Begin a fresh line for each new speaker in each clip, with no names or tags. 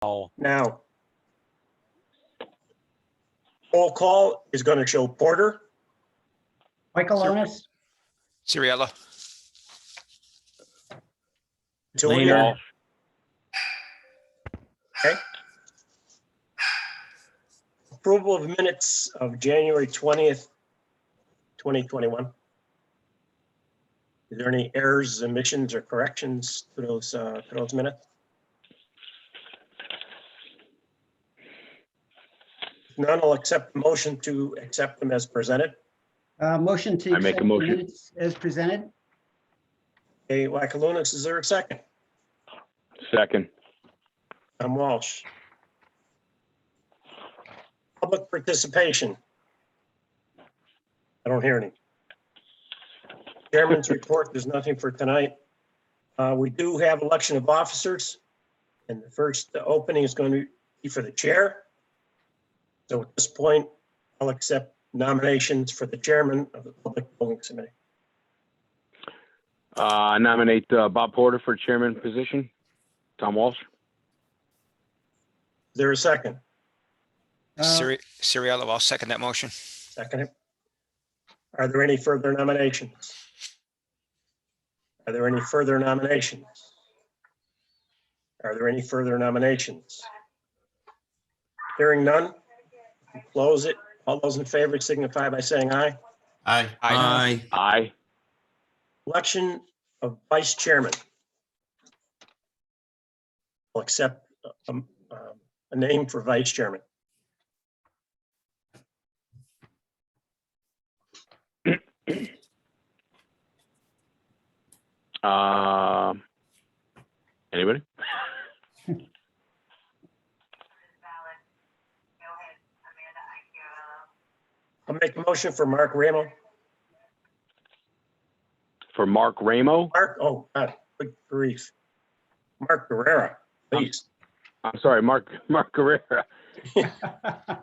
Now, roll call is going to show Porter,
Michaelonis,
Siriella.
Tillier. Okay. Approval of minutes of January 20th, 2021. Is there any errors, omissions, or corrections to those minutes? None, I'll accept the motion to accept them as presented.
motion to
I make a
accept the
motion.
minutes as presented.
Okay, Michaelonis, is there a second?
Second.
Tom Walsh. Public participation. I don't hear any. Chairman's report, there's nothing for tonight. We do have election of officers, and the first opening is going to be for the chair. So at this point, I'll accept nominations for the chairman of the Public Building Committee.
I nominate Bob Porter for chairman position. Tom Walsh.
Is there a second?
Siriella, I'll second that motion.
Second. Are there any further nominations? Are there any further nominations? Are there any further nominations? Hearing none, close it. All those in favor signify by saying aye.
Aye.
Aye.
Aye.
Election of vice chairman. I'll accept a name for vice chairman.
Anybody?
I'll make a motion for Mark Ramo.
For Mark Ramo.
Mark, oh, God, good grief. Mark Guerrera, please.
I'm sorry, Mark Guerrera. I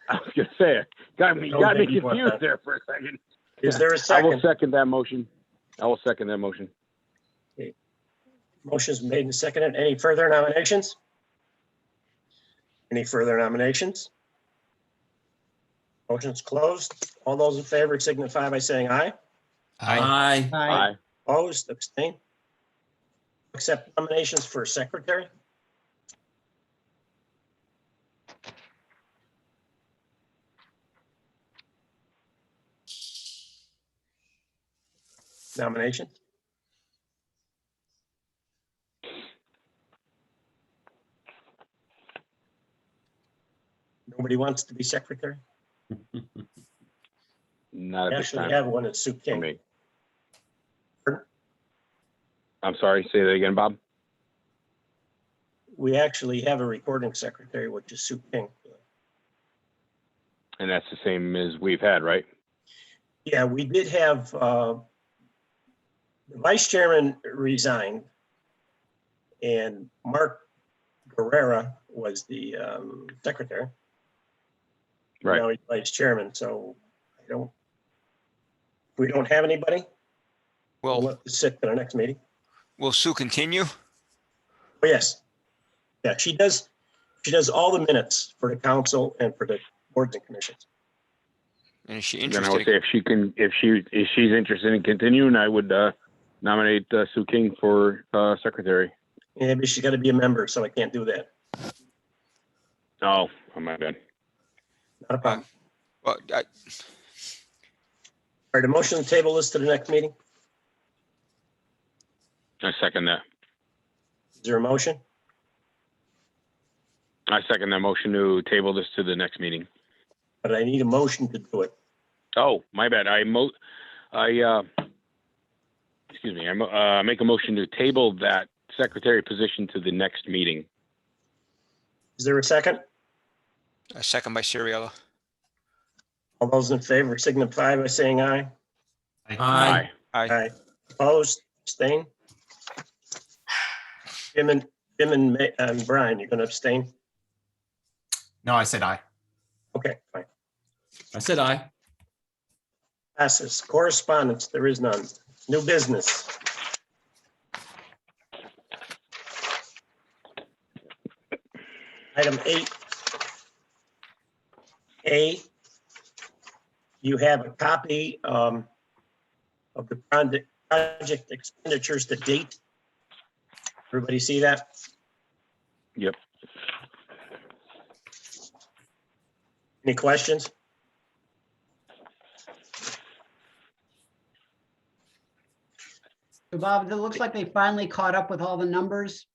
was gonna say it. Got me confused there for a second.
Is there a
I will
second?
second that motion. I will second that motion.
Motion's made and seconded. Any further nominations? Any further nominations? Motion's closed. All those in favor signify by saying aye.
Aye.
Aye.
Opposed, abstain. Accept nominations for secretary. Nominations. Nobody wants to be secretary?
Not
We
at this
actually
time
have one at Sue
for
King.
me. I'm sorry, say that again, Bob.
We actually have a recording secretary, which is Sue King.
And that's the same as we've had, right?
Yeah, we did have, the vice chairman resigned and Mark Guerrera was the secretary.
Right.
Now he's vice chairman, so we don't have anybody. We'll
Well,
let this sit to the next meeting.
will Sue continue?
Oh, yes. Yeah, she does all the minutes for the council and for the boards and commissions.
And is she
Then I would say
interested?
if she's interested in continuing, I would nominate Sue King for secretary.
Yeah, but she's got to be a member, so I can't do that.
Oh, my bad.
Not a problem.
Well,
All right, a motion to table this to the next meeting.
I second that.
Is there a motion?
I second that motion to table this to the next meeting.
But I need a motion to do it.
Oh, my bad. Excuse me. I make a motion to table that secretary position to the next meeting.
Is there a second?
a second by Siriella.
All those in favor signify by saying aye.
Aye.
Aye.
Aye. Opposed, abstain? Jim and Brian, you're going to abstain?
No, I said aye.
Okay, fine.
I said aye.
Passes. Correspondence, there is none. New business. Item 8A, you have a copy of the project expenditures to date. Everybody see that?
Yep.
Any questions?
So Bob, it looks like they finally caught up with all the numbers.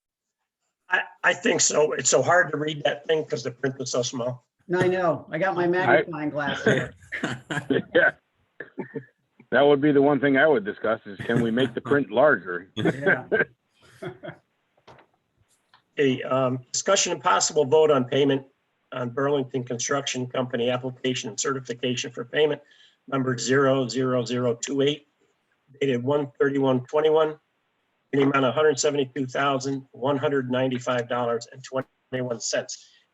I think so. It's so hard to read that thing because the print is so small.
No, I know. I got my magnifying glass here.
Yeah. That would be the one thing I would discuss is can we make the print larger?
Yeah.
A discussion and possible vote on payment on Burlington Construction Company application and certification for payment number 00028 dated 1/31/21 in the amount of $172,195.21.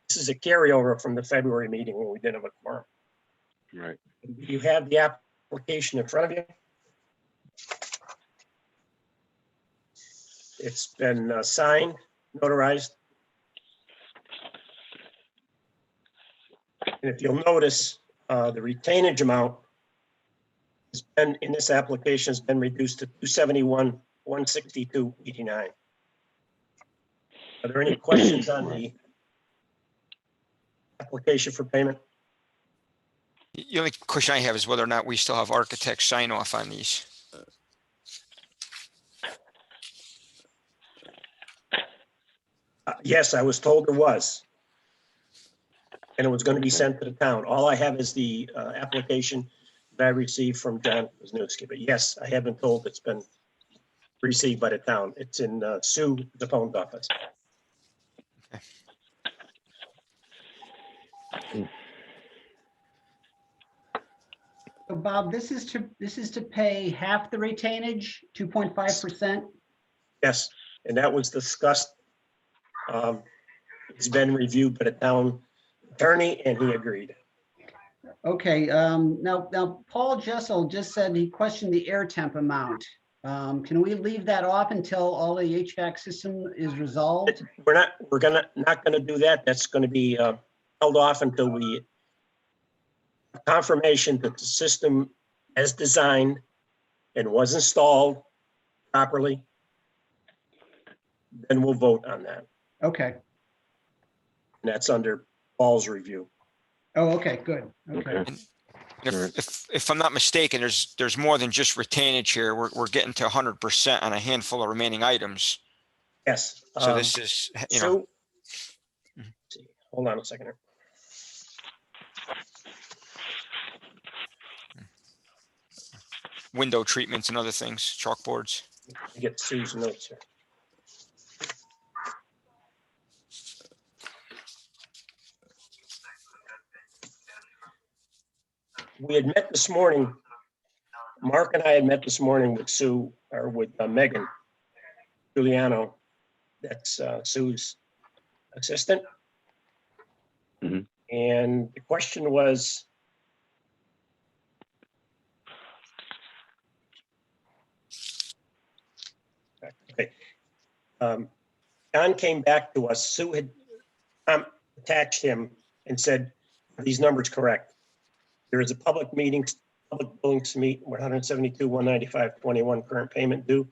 This is a carryover from the February meeting when we didn't have a quorum.
Right.
You have the application in front of you. It's been signed, notarized. And if you'll notice, the retainage amount has been, in this application, has been reduced to $271,162.89. Are there any questions on the application for payment?
The only question I have is whether or not we still have architects sign off on these.
Yes, I was told there was. And it was going to be sent to the town. All I have is the application that I received from John Wisniewski. But yes, I have been told it's been received by the town. It's in Sue DePone's office.
So Bob, this is to pay half the retainage, 2.5%.
Yes, and that was discussed. It's been reviewed by the town attorney and he agreed.
Okay, now Paul Jessel just said he questioned the air temp amount. Can we leave that off until all the HVAC system is resolved?
We're not gonna do that. That's gonna be held off until we confirmation that the system as designed and was installed properly. Then we'll vote on that.
Okay.
And that's under Paul's review.
Oh, okay, good. Okay.
Okay.
And if I'm not mistaken, there's more than just retainage here. We're getting to 100% on a handful of remaining items.
Yes.
So this is, you know,
So, see, hold on a second here.
window treatments and other things, chalkboards.
I get Sue's notes here. We had met this morning. Mark and I had met this morning with Sue, or with Megan Giuliano. That's Sue's assistant.
Mhm.
And the question was, okay. John came back to us. Sue had attached him and said, "Are these numbers correct?" There is a public buildings meet, 172, 195, 21 current payment due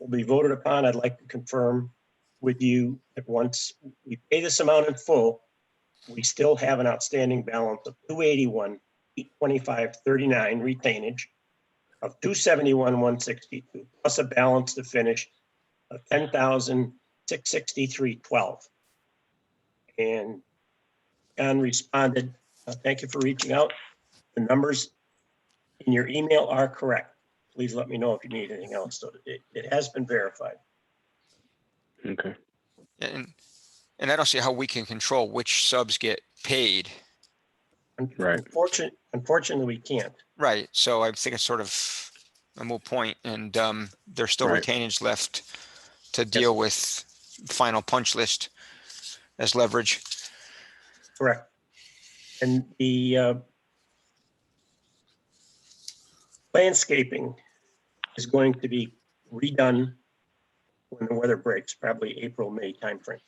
will be voted upon. I'd like to confirm with you that once we pay this amount in full, we still have an outstanding balance of 281, 825, 39 retainage of 271, 162, plus a balance to finish of 10,663.12. And John responded, "Thank you for reaching out. The numbers in your email are correct. Please let me know if you need anything else." So it has been verified.
Okay.
And I don't see how we can control which subs get paid.
Right.
Unfortunately, we can't.
Right. So I think it's sort of a moot point, and there's still
Right.
retainage left to deal with final punch list as leverage.
Correct. And the landscaping is going to be redone when the weather breaks, probably April, May timeframe.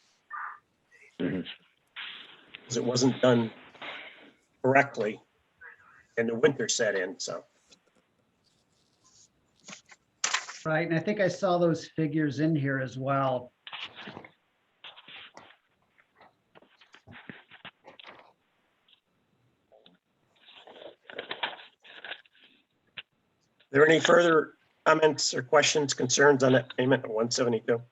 Mhm.
because it wasn't done correctly and the winter set in, so.
Right, and I think I saw those figures in here as well.
Are there any further comments or questions, concerns on that payment of 172?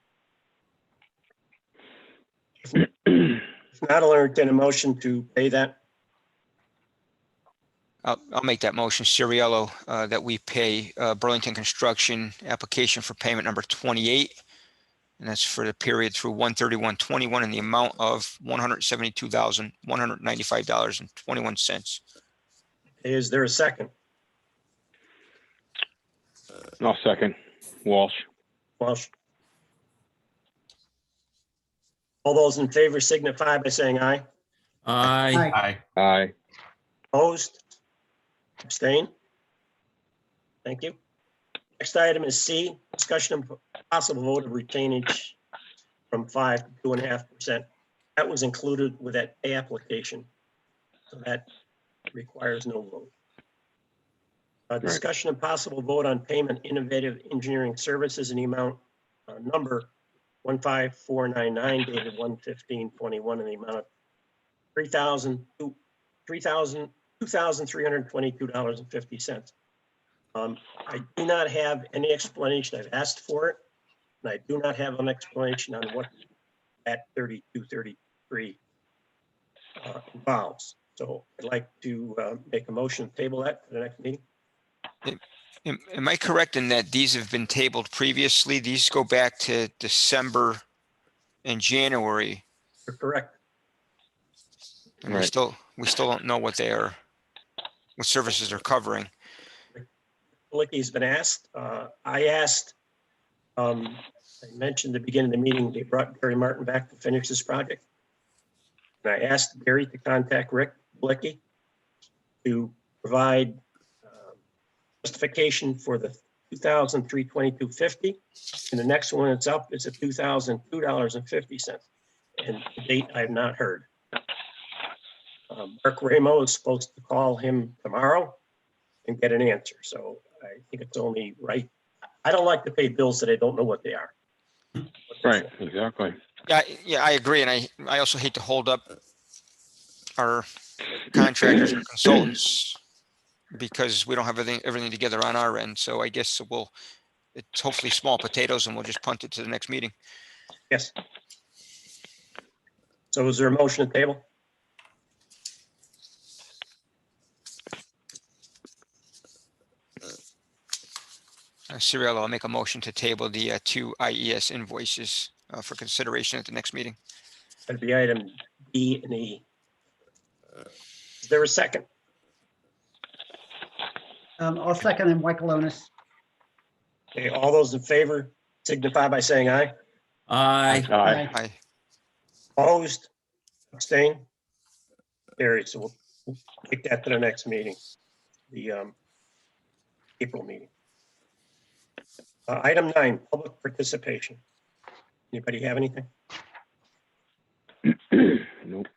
If not, I'll entertain a motion to pay that.
I'll make that motion, Siriello, that we pay Burlington Construction application for payment number 28. And that's for the period through 1/31/21 in the amount of $172,195.21.
Is there a second?
I'll second. Walsh.
Walsh. All those in favor signify by saying aye.
Aye. Aye.
Aye.
Opposed? Abstain? Thank you. Next item is C, discussion of possible vote of retainage from 5 to 2.5%. That was included with that pay application. So that requires no vote. Discussion of possible vote on payment innovative engineering services in the amount number 15499 dated 1/15/21 in the amount of $2,322.50. I do not have any explanation. I've asked for it, and I do not have an explanation on what that 3233 involves. So I'd like to make a motion to table that for the next meeting.
Am I correct in that these have been tabled previously? These go back to December and January.
You're correct.
And
Right.
we still don't know what they are, what services are covering.
Licky's been asked. I asked, I mentioned at the beginning of the meeting, they brought Gary Martin back to finish this project. And I asked Gary to contact Rick Blicky to provide justification for the $2,322.50. And the next one that's up is a $2,002.50. And to date, I have not heard. Mark Ramo is supposed to call him tomorrow and get an answer. So I think it's only right. I don't like to pay bills that I don't know what they are.
Right, exactly.
Yeah, I agree. And I also hate to hold up our contractors or consultants because we don't have everything together on our end. So I guess it's hopefully small potatoes and we'll just punt it to the next meeting.
Yes. So is there a motion to table?
Siriello, I'll make a motion to table the 2 IES invoices for consideration at the next meeting.
That'd be item B and E. Is there a second?
I'll second him, Michaelonis.
Okay, all those in favor signify by saying aye.
Aye.
Aye.
Aye.
Opposed? Abstain? Carried. So we'll take that to the next meeting, the April meeting. Item 9, public participation. Anybody have anything?
Nope.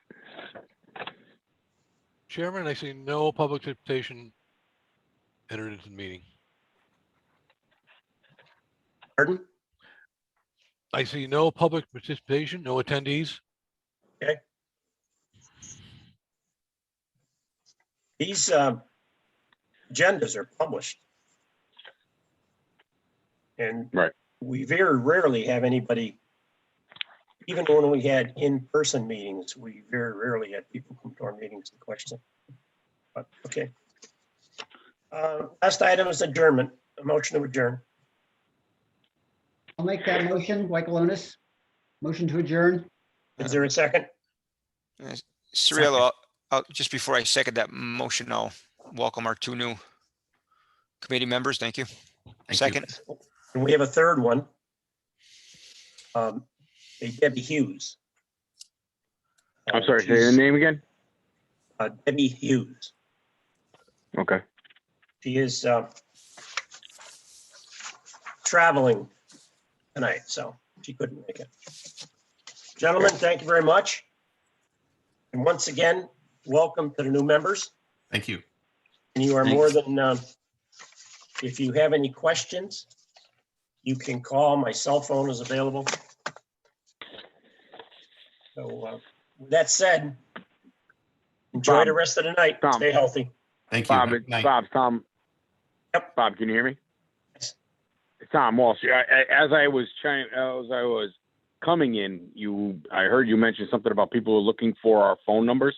Chairman, I see no public participation entered into the meeting.
Pardon?
I see no public participation, no attendees.
These agendas are published. And
Right.
we very rarely have anybody, even when we had in-person meetings, we very rarely had people come to our meetings and question. But, okay. Last item is adjournment, a motion to adjourn.
I'll make that motion, Michaelonis. Motion to adjourn.
Is there a second?
Siriello, just before I second that motion, I'll welcome our 2 new committee members. Thank you. Second.
And we have a third one. A Debbie Hughes.
I'm sorry, say your name again?
Debbie Hughes.
Okay.
She is traveling tonight, so she couldn't make it. Gentlemen, thank you very much. And once again, welcome to the new members.
Thank you.
And you are more than, if you have any questions, you can call. My cell phone is available. So with that said, enjoy
Bob,
the rest of the night.
Tom.
Stay healthy.
Thank you.
Bob,
Good night.
Tom.
Yep.
Bob, can you hear me?
Yes.
Tom Walsh. As I was coming in, I heard you mention something about people looking for our phone numbers.